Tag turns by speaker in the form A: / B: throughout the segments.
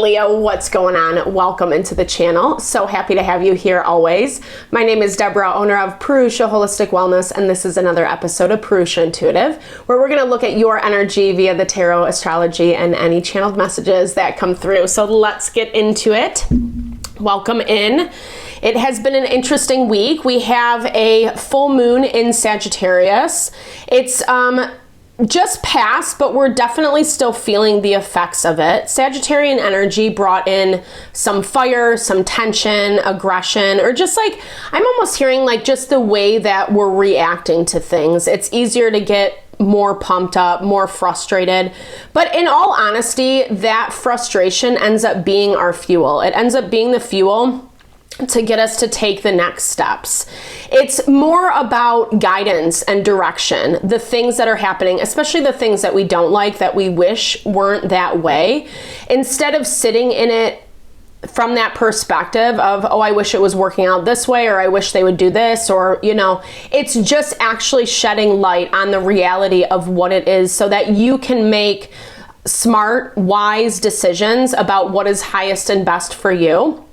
A: Leo, what's going on? Welcome into the channel. So happy to have you here always. My name is Deborah, owner of Purusha Holistic Wellness, and this is another episode of Purusha Intuitive, where we're going to look at your energy via the tarot, astrology, and any channeled messages that come through. So let's get into it. Welcome in. It has been an interesting week. We have a full moon in Sagittarius. It's just passed, but we're definitely still feeling the effects of it. Sagittarian energy brought in some fire, some tension, aggression, or just like, I'm almost hearing like just the way that we're reacting to things. It's easier to get more pumped up, more frustrated. But in all honesty, that frustration ends up being our fuel. It ends up being the fuel to get us to take the next steps. It's more about guidance and direction, the things that are happening, especially the things that we don't like, that we wish weren't that way. Instead of sitting in it from that perspective of, oh, I wish it was working out this way, or I wish they would do this, or, you know, it's just actually shedding light on the reality of what it is so that you can make smart, wise decisions about what is highest and best for you.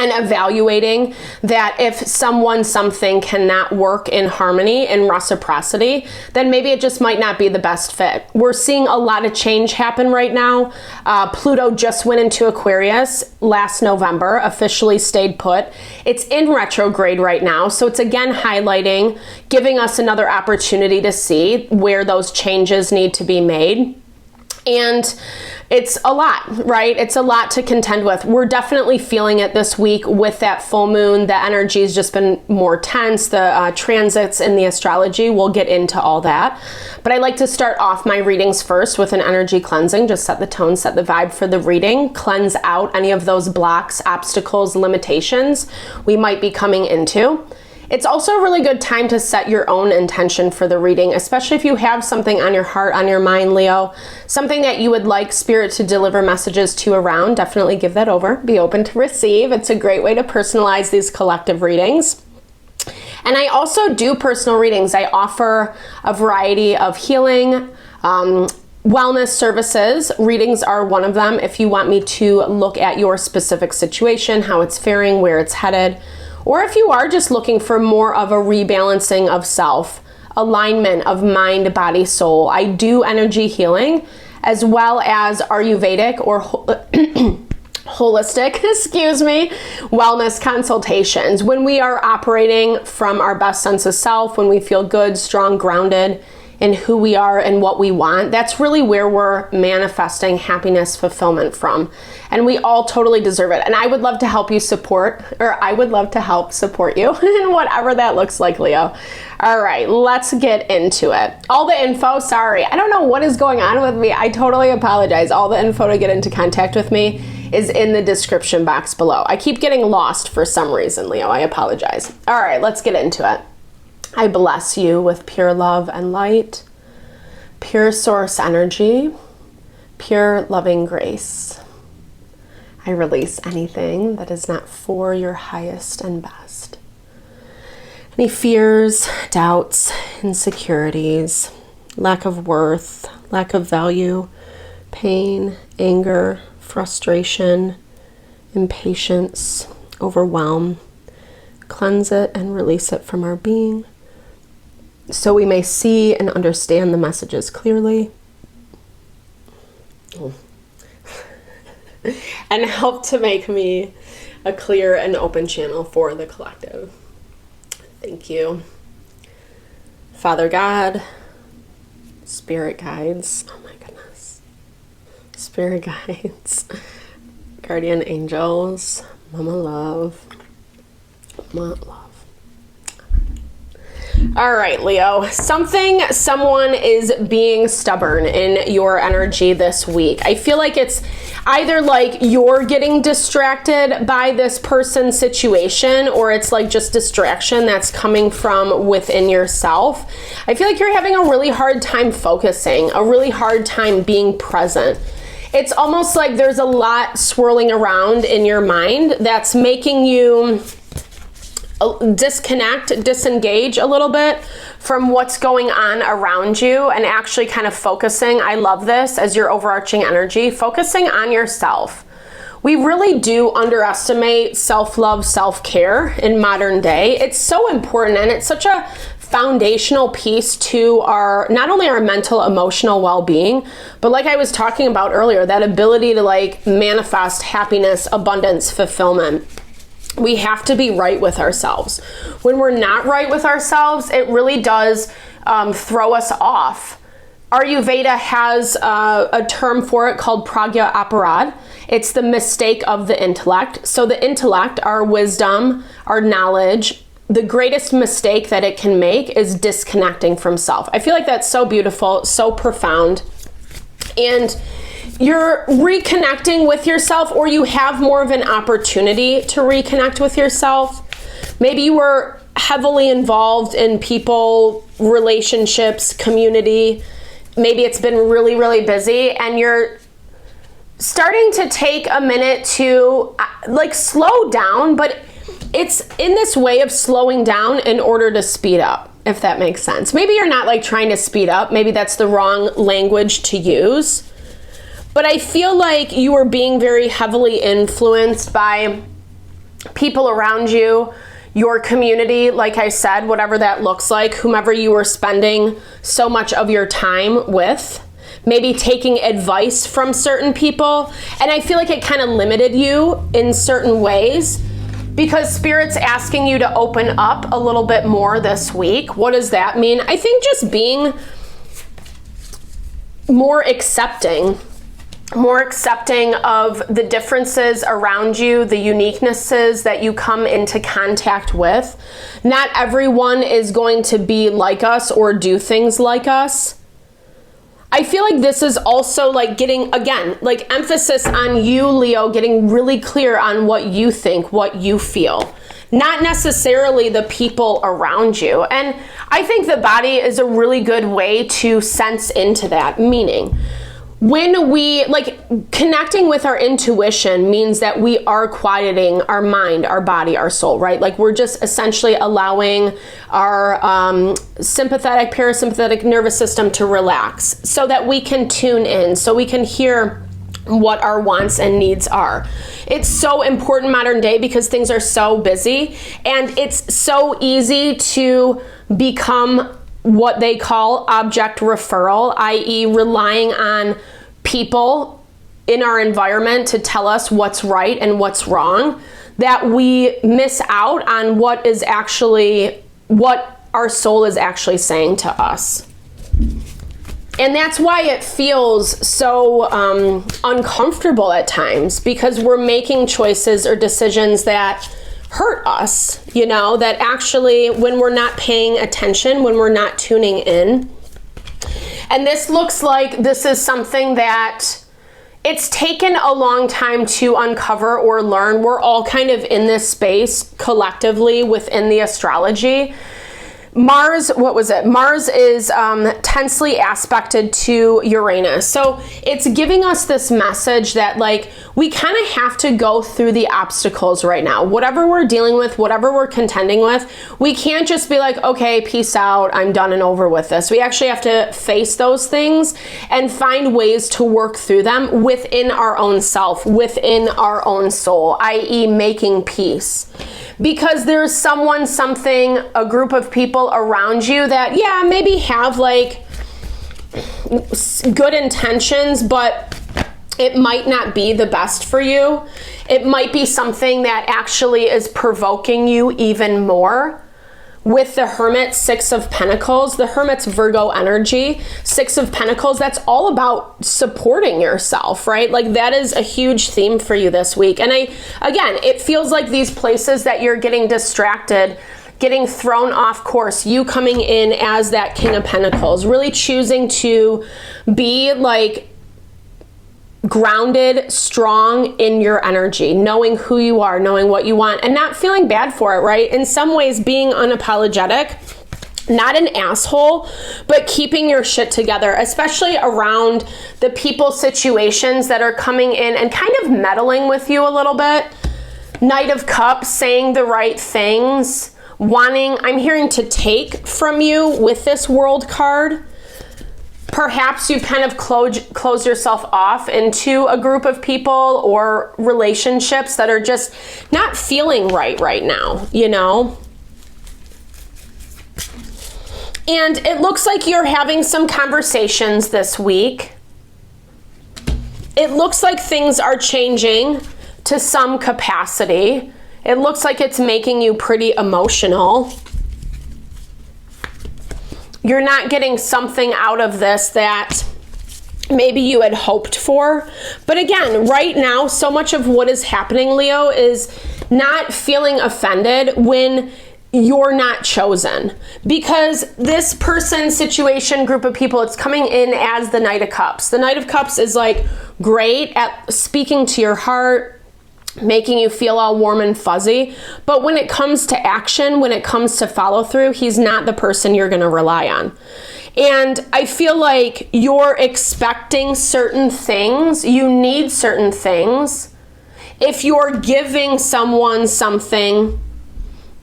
A: And evaluating that if something cannot work in harmony and reciprocity, then maybe it just might not be the best fit. We're seeing a lot of change happen right now. Pluto just went into Aquarius last November, officially stayed put. It's in retrograde right now. So it's again highlighting, giving us another opportunity to see where those changes need to be made. And it's a lot, right? It's a lot to contend with. We're definitely feeling it this week with that full moon. The energy has just been more tense. The transits in the astrology, we'll get into all that. But I like to start off my readings first with an energy cleansing. Just set the tone, set the vibe for the reading. Cleanse out any of those blocks, obstacles, limitations we might be coming into. It's also a really good time to set your own intention for the reading, especially if you have something on your heart, on your mind, Leo, something that you would like Spirit to deliver messages to around. Definitely give that over. Be open to receive. It's a great way to personalize these collective readings. And I also do personal readings. I offer a variety of healing, wellness services. Readings are one of them. If you want me to look at your specific situation, how it's faring, where it's headed, or if you are just looking for more of a rebalancing of self, alignment of mind, body, soul, I do energy healing as well as Ayurvedic or holistic, wellness consultations. When we are operating from our best sense of self, when we feel good, strong, grounded in who we are and what we want, that's really where we're manifesting happiness, fulfillment from. And we all totally deserve it. And I would love to help you support you in whatever that looks like, Leo. All right, let's get into it. All the info, sorry, I don't know what is going on with me. I totally apologize. All the info to get into contact with me is in the description box below. I keep getting lost for some reason, Leo. I apologize. All right, let's get into it. I bless you with pure love and light, pure source energy, pure loving grace. I release anything that is not for your highest and best. Any fears, doubts, insecurities, lack of worth, lack of value, pain, anger, frustration, impatience, overwhelm. Cleanse it and release it from our being, so we may see and understand the messages clearly and help to make me a clear and open channel for the collective. Thank you. Father God, Spirit guides, oh my goodness, Spirit guides, guardian angels, Mama Love, Mama Love. All right, Leo, someone is being stubborn in your energy this week. I feel like it's either like you're getting distracted by this person's situation, or it's like just distraction that's coming from within yourself. I feel like you're having a really hard time focusing, a really hard time being present. It's almost like there's a lot swirling around in your mind that's making you disengage a little bit from what's going on around you and actually kind of focusing. I love this as your overarching energy, focusing on yourself. we really do underestimate self-love, self-care in modern day. It's so important, and it's such a foundational piece to our, not only our mental, emotional well-being, but like I was talking about earlier, that ability to like manifest happiness, abundance, fulfillment. We have to be right with ourselves. When we're not right with ourselves, it really does throw us off. Ayurveda has a term for it called pragya aparad. It's the mistake of the intellect. So the intellect, our wisdom, our knowledge, the greatest mistake that it can make is disconnecting from self. I feel like that's so beautiful, so profound. And you're reconnecting with yourself, or you have more of an opportunity to reconnect with yourself. Maybe you were heavily involved in people, relationships, community. Maybe it's been really, really busy, and you're starting to take a minute to like slow down, but it's in this way of slowing down in order to speed up, if that makes sense. Maybe you're not like trying to speed up. Maybe that's the wrong language to use. But I feel like you are being very heavily influenced by people around you, your community, like I said, whatever that looks like, whomever you were spending so much of your time with, maybe taking advice from certain people. And I feel like it kind of limited you in certain ways, because Spirit's asking you to open up a little bit more this week. What does that mean? I think just being more accepting of the differences around you, the uniquenesses that you come into contact with. Not everyone is going to be like us or do things like us. I feel like this is also like getting, again, like emphasis on you, Leo, getting really clear on what you think, what you feel, not necessarily the people around you. And I think the body is a really good way to sense into that, meaning when we like connecting with our intuition means that we are quieting our mind, our body, our soul, right? Like we're just essentially allowing our sympathetic, parasympathetic nervous system to relax so that we can tune in, so we can hear what our wants and needs are. It's so important modern day because things are so busy, and it's so easy to become what they call object referral, i.e. relying on people in our environment to tell us what's right and what's wrong, that we miss out on what is actually, what our soul is actually saying to us. And that's why it feels so uncomfortable at times, because we're making choices or decisions that hurt us, you know, that actually when we're not paying attention, when we're not tuning in. And this looks like this is something that it's taken a long time to uncover or learn. We're all kind of in this space collectively within the astrology. Mars, what was it? Mars is tensely aspected to Uranus. So it's giving us this message that like we kind of have to go through the obstacles right now. Whatever we're dealing with, whatever we're contending with, we can't just be like, okay, peace out, I'm done and over with this. We actually have to face those things and find ways to work through them within our own self, within our own soul, i.e. making peace. Because there's someone, something, a group of people around you that, yeah, maybe have like good intentions, but it might not be the best for you. It might be something that actually is provoking you even more. With the Hermit, Six of Pentacles, the Hermit's Virgo energy, Six of Pentacles, that's all about supporting yourself, right? Like that is a huge theme for you this week. And again, it feels like these places that you're getting distracted, getting thrown off course, you coming in as that King of Pentacles, really choosing to be like grounded, strong in your energy, knowing who you are, knowing what you want, and not feeling bad for it, right? In some ways, being unapologetic, not an asshole, but keeping your shit together, especially around the people, situations that are coming in and kind of meddling with you a little bit. Knight of Cups, saying the right things, wanting, I'm hearing to take from you with this World card. Perhaps you kind of close yourself off into a group of people or relationships that are just not feeling right now, you know? And it looks like you're having some conversations this week. It looks like things are changing to some capacity. It looks like it's making you pretty emotional. You're not getting something out of this that maybe you had hoped for. But again, right now, so much of what is happening, Leo, is not feeling offended when you're not chosen, because this person, situation, group of people, it's coming in as the Knight of Cups. The Knight of Cups is like great at speaking to your heart, making you feel all warm and fuzzy. But when it comes to action, when it comes to follow through, he's not the person you're going to rely on. And I feel like you're expecting certain things. You need certain things. If you're giving someone something,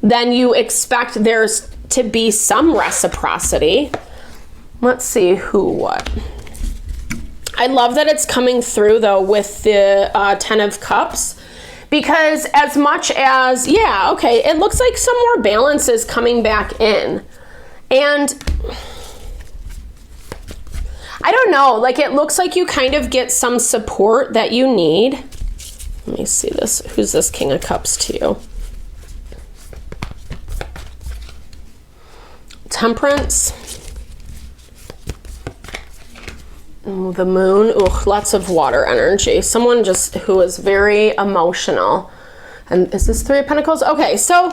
A: then you expect there's to be some reciprocity. Let's see who, what. I love that it's coming through though with the 10 of Cups, because as much as, yeah, okay, it looks like some more balance is coming back in. And I don't know, like it looks like you kind of get some support that you need. Let me see this. Who's this King of Cups to you? Temperance. Ooh, the Moon. Ooh, lots of water energy. Someone just who is very emotional. And is this Three of Pentacles? Okay, so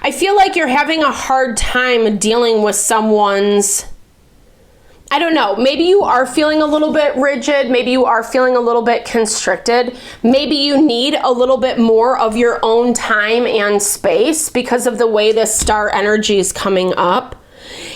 A: I feel like you're having a hard time dealing with someone's, I don't know, maybe you are feeling a little bit rigid, maybe you are feeling a little bit constricted, maybe you need a little bit more of your own time and space because of the way this star energy is coming up.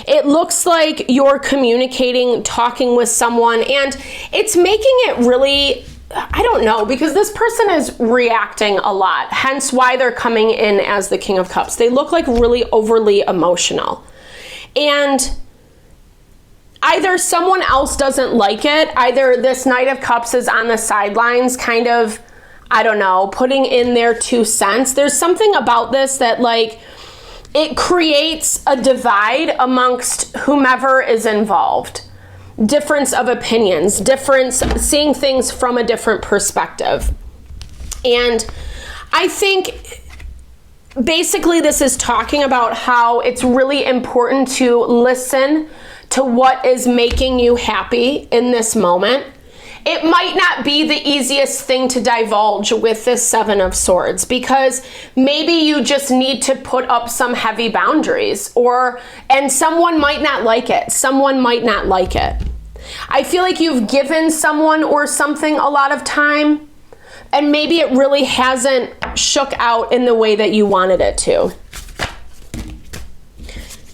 A: It looks like you're communicating, talking with someone, and it's making it really, I don't know, because this person is reacting a lot, hence why they're coming in as the King of Cups. They look like really overly emotional. And either someone else doesn't like it, either this Knight of Cups is on the sidelines kind of, I don't know, putting in their 2 cents. There's something about this that like, it creates a divide amongst whomever is involved. Difference of opinions, seeing things from a different perspective. And I think basically this is talking about how it's really important to listen to what is making you happy in this moment. It might not be the easiest thing to divulge with this 7 of Swords, because maybe you just need to put up some heavy boundaries, and someone might not like it. Someone might not like it. I feel like you've given someone or something a lot of time, and maybe it really hasn't shook out in the way that you wanted it to.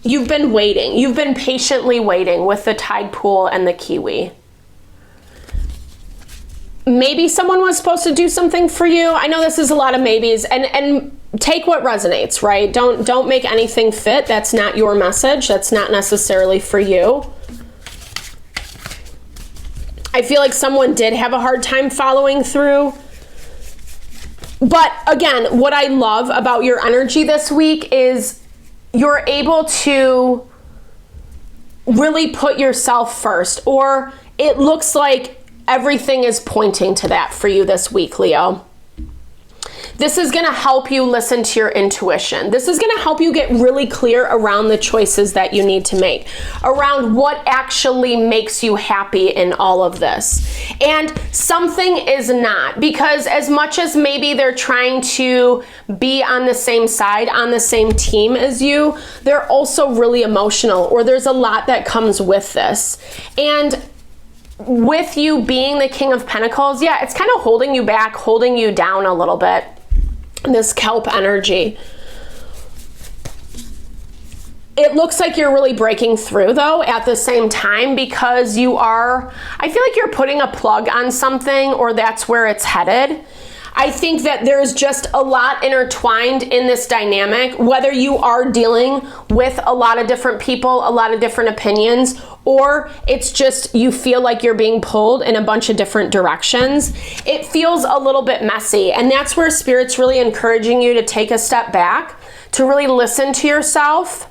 A: You've been waiting. You've been patiently waiting with the tide pool and the kiwi. Maybe someone was supposed to do something for you. I know this is a lot of maybes, and take what resonates, right? Don't make anything fit. That's not your message. That's not necessarily for you. I feel like someone did have a hard time following through. But again, what I love about your energy this week is you're able to really put yourself first, or it looks like everything is pointing to that for you this week, Leo. This is going to help you listen to your intuition. This is going to help you get really clear around the choices that you need to make, around what actually makes you happy in all of this. And something is not, because as much as maybe they're trying to be on the same side, on the same team as you, they're also really emotional, or there's a lot that comes with this. And with you being the King of Pentacles, yeah, it's kind of holding you back, holding you down a little bit. This kelp energy. It looks like you're really breaking through though at the same time, because I feel like you're putting a plug on something, or that's where it's headed. I think that there's just a lot intertwined in this dynamic, whether you are dealing with a lot of different people, a lot of different opinions, or it's just you feel like you're being pulled in a bunch of different directions. It feels a little bit messy, and that's where Spirit's really encouraging you to take a step back, to really listen to yourself.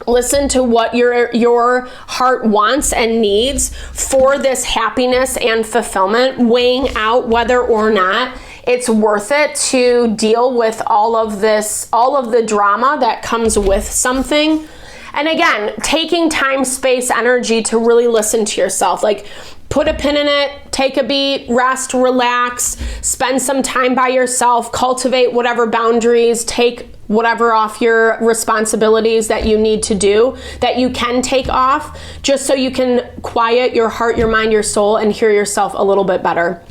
A: Listen to what your heart wants and needs for this happiness and fulfillment, weighing out whether or not it's worth it to deal with all of the drama that comes with something. And again, taking time, space, energy to really listen to yourself. Like, put a pin in it, take a beat, rest, relax, spend some time by yourself, cultivate whatever boundaries, take whatever off your responsibilities that you need to do, that you can take off, just so you can quiet your heart, your mind, your soul, and hear yourself a little bit better.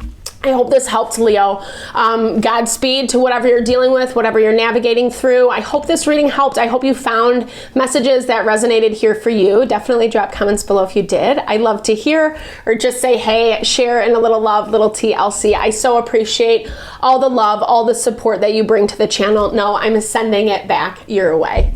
A: I hope this helped, Leo. Godspeed to whatever you're dealing with, whatever you're navigating through. I hope this reading helped. I hope you found messages that resonated here for you. Definitely drop comments below if you did. I'd love to hear, or just say, hey, share in a little love, little TLC. I so appreciate all the love, all the support that you bring to the channel. No, I'm sending it back your way.